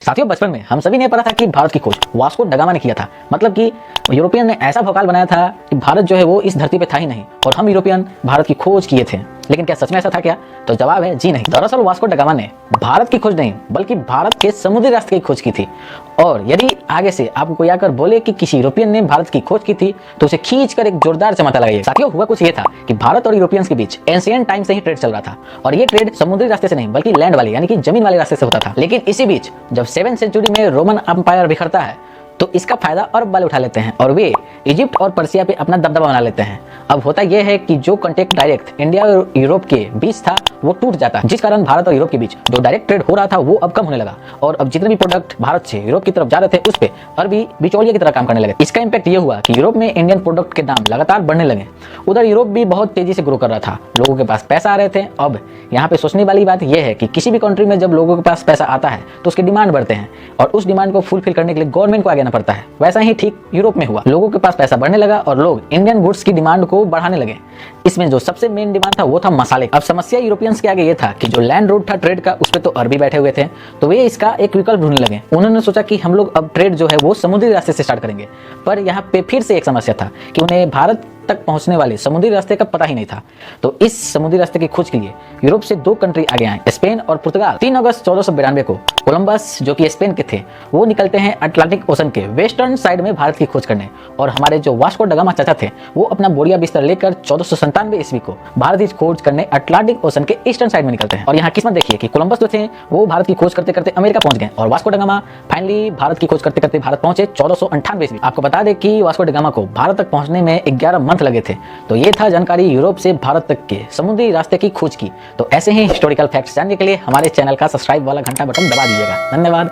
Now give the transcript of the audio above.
साथियों, बचपन में हम सभी ने पढ़ा था कि भारत की खोज वास्को ड गामा ने किया था। मतलब कि यूरोपियन ने ऐसा भौकाल बनाया था कि भारत जो है वो इस धरती पे था ही नहीं और हम यूरोपियन भारत की खोज किए थे। लेकिन क्या सच में ऐसा था क्या? तो जवाब है जी नहीं। दरअसल वास्को ड गामा ने भारत की खोज नहीं बल्कि भारत के समुद्री रास्ते की खोज की थी। और यदि आगे से आपको कोई आकर बोले कि किसी यूरोपियन ने भारत की खोज की थी तो उसे खींचकर एक जोरदार चमाटा लगाइए। साथियों, हुआ कुछ ये था कि भारत और यूरोपियंस के बीच एंशिएंट टाइम से ही ट्रेड चल रहा था और ये ट्रेड समुद्री रास्ते से नहीं बल्कि लैंड वाले यानी कि जमीन वाले रास्ते से होता था। लेकिन इसी बीच जब 7वीं सेंचुरी में रोमन एम्पायर बिखरता है तो इसका फायदा अरब वाले उठा लेते हैं और वे इजिप्ट और पर्सिया पे अपना दबदबा बना लेते हैं। अब होता यह है कि जो कॉन्टेक्ट डायरेक्ट इंडिया और यूरोप के बीच था वो टूट जाता है, जिस कारण भारत और यूरोप के बीच जो डायरेक्ट ट्रेड हो रहा था वो अब कम होने लगा और अब जितने भी प्रोडक्ट भारत से यूरोप की तरफ जा रहे थे उस पे अरबी बिचौलिए की तरह काम करने लगे। इसका इम्पैक्ट ये हुआ कि यूरोप में इंडियन प्रोडक्ट के दाम लगातार बढ़ने लगे। उधर यूरोप भी बहुत तेजी से ग्रो कर रहा था, लोगों के पास पैसा आ रहे थे। अब यहाँ पे सोचने वाली बात यह है कि किसी भी कंट्री में जब लोगों के पास पैसा आता है तो उसके डिमांड बढ़ते हैं और उस डिमांड को फुलफिल करने के लिए गवर्नमेंट को आगे आना पड़ता है। वैसा ही ठीक यूरोप में हुआ, लोगों के पास पैसा बढ़ने लगा और लोग इंडियन गुड्स की डिमांड को बढ़ाने लगे। इसमें जो सबसे मेन डिमांड था वो था मसाले। अब समस्या यूरोपियंस के आगे ये था कि जो लैंड रूट था ट्रेड का उस पे तो अरबी बैठे हुए थे, तो वे इसका एक विकल्प ढूंढने लगे। उन्होंने सोचा कि हम लोग अब ट्रेड जो है वो समुद्री रास्ते से स्टार्ट करेंगे। पर यहाँ पे फिर से एक समस्या था कि उन्हें भारत तक पहुंचने वाले समुद्री रास्ते का पता ही नहीं था। तो इस समुद्री रास्ते की खोज के लिए यूरोप से 2 कंट्री आगे आए, स्पेन और पुर्तगाल। 3 अगस्त 1492 को कोलंबस जो कि स्पेन के थे वो निकलते हैं अटलांटिक ओशन के वेस्टर्न साइड में भारत की खोज करने। और हमारे जो वास्को ड गामा चाचा थे वो अपना बोरिया बिस्तर लेकर 1497 ईस्वी को भारत की खोज करने अटलांटिक ओशन के ईस्टर्न साइड में निकलते हैं। और यहाँ किस्मत देखिए कि कोलंबस जो थे वो भारत की खोज करते करते अमेरिका पहुंच गए और Vasco da Gama finally Bharat की खोज करते करते भारत पहुंचे 1498 ईस्वी। आपको बता दें कि वास्को ड गामा को भारत तक पहुंचने में 11 मंथ लगे थे। तो ये था जानकारी यूरोप से भारत तक के समुद्री रास्ते की खोज की। तो ऐसे ही हिस्टोरिकल फैक्ट्स जानने के लिए हमारे चैनल का सब्सक्राइब वाला घंटा बटन दबा दीजिएगा। धन्यवाद।